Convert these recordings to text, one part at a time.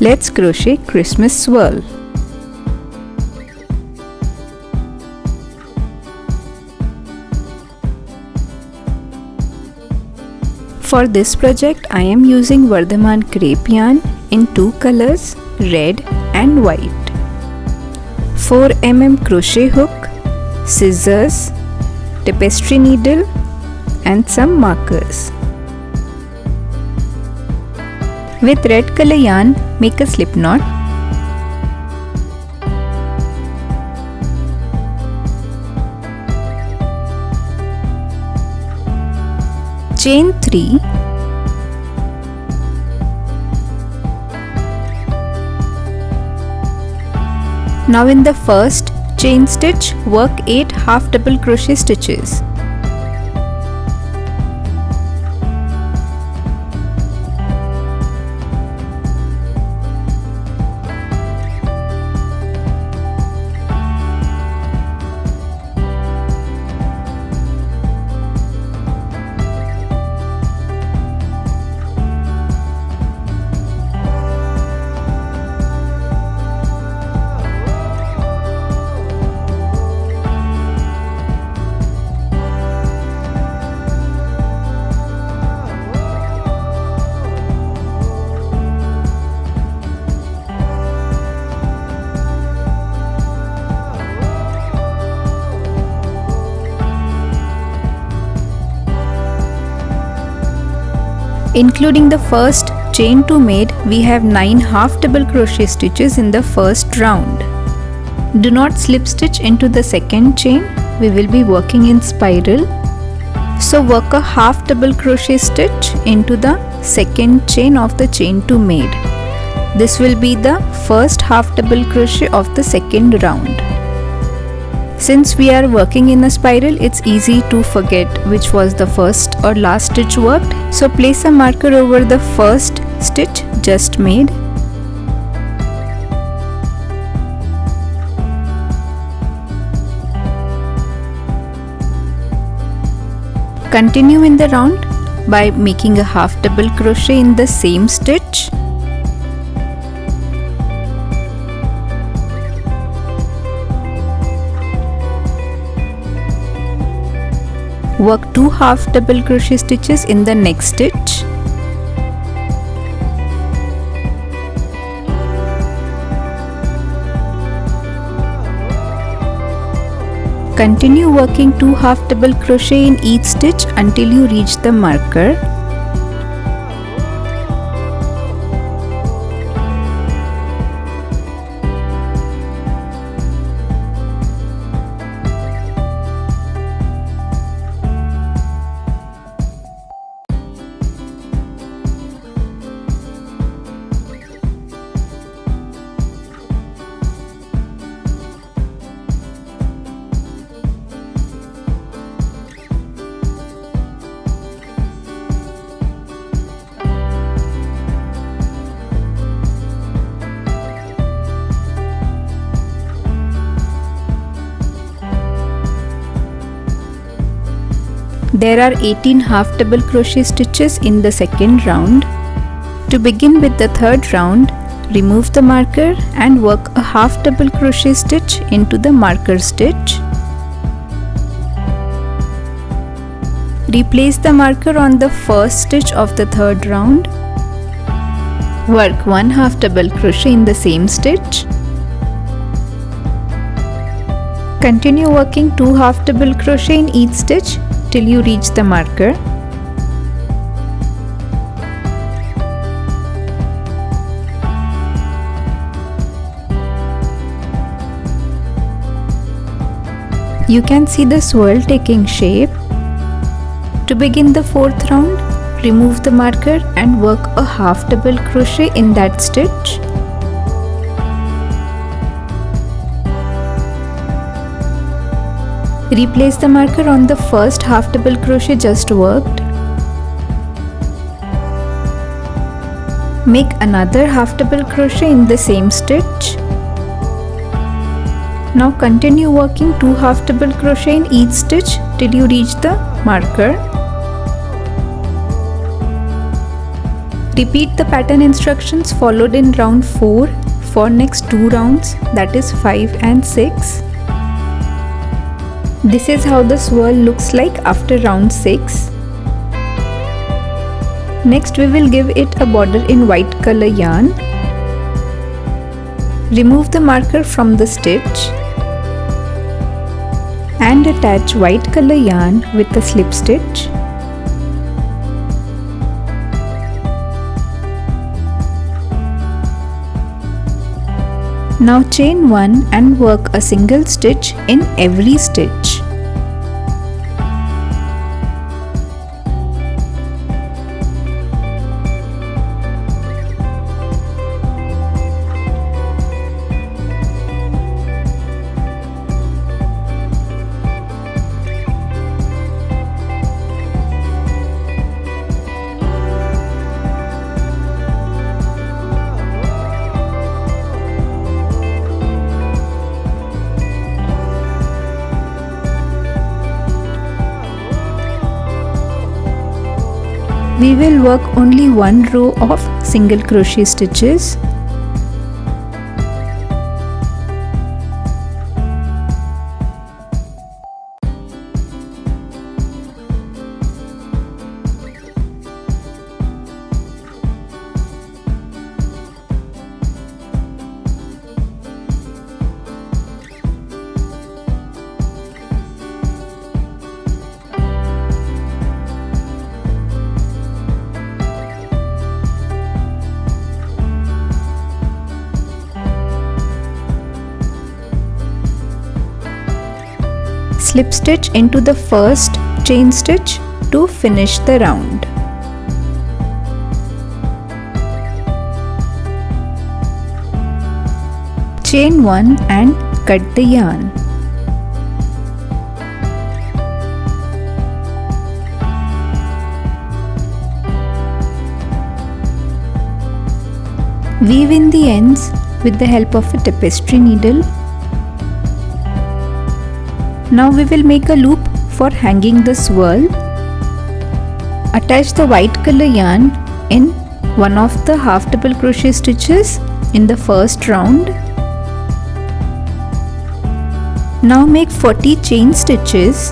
Let's crochet Christmas swirl. For this project, I am using Vardhaman crepe yarn in two colors, red and white. 4 mm crochet hook, scissors, tapestry needle and some markers. With red color yarn, make a slip knot. Chain 3. Now in the first chain stitch, work 8 half double crochet stitches. Including the first chain 2 made, we have 9 half double crochet stitches in the first round. Do not slip stitch into the second chain, we will be working in spiral. So work a half double crochet stitch into the second chain of the chain 2 made. This will be the first half double crochet of the second round. Since we are working in a spiral, it's easy to forget which was the first or last stitch worked. So place a marker over the first stitch just made. Continue in the round by making a half double crochet in the same stitch. Work 2 half double crochet stitches in the next stitch. Continue working 2 half double crochet in each stitch until you reach the marker. There are 18 half double crochet stitches in the second round. To begin with the third round, remove the marker and work a half double crochet stitch into the marker stitch. Replace the marker on the first stitch of the third round. Work 1 half double crochet in the same stitch. Continue working 2 half double crochet in each stitch till you reach the marker. You can see the swirl taking shape. To begin the fourth round, remove the marker and work a half double crochet in that stitch. Replace the marker on the first half double crochet just worked. Make another half double crochet in the same stitch. Now continue working 2 half double crochet in each stitch till you reach the marker. Repeat the pattern instructions followed in round 4 for next 2 rounds, that is 5 and 6. This is how the swirl looks like after round 6. Next we will give it a border in white color yarn. Remove the marker from the stitch and attach white color yarn with a slip stitch. Now chain 1 and work a single stitch in every stitch. We will work only one row of single crochet stitches. Slip stitch into the first chain stitch to finish the round. Chain 1 and cut the yarn. Weave in the ends with the help of a tapestry needle. Now we will make a loop for hanging the swirl. Attach the white color yarn in one of the half double crochet stitches in the first round. Now make 40 chain stitches.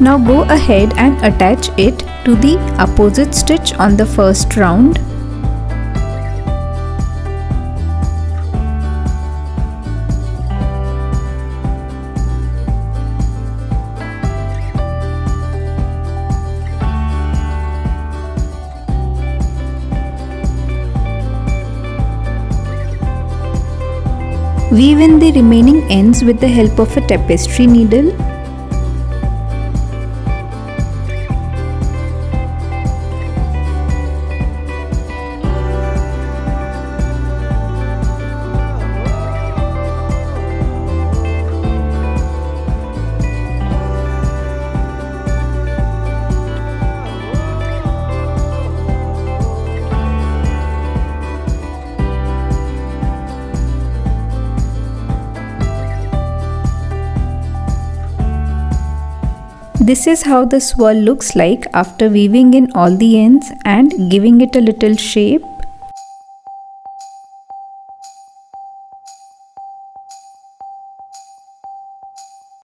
Now go ahead and attach it to the opposite stitch on the first round. Weave in the remaining ends with the help of a tapestry needle. This is how the swirl looks like after weaving in all the ends and giving it a little shape.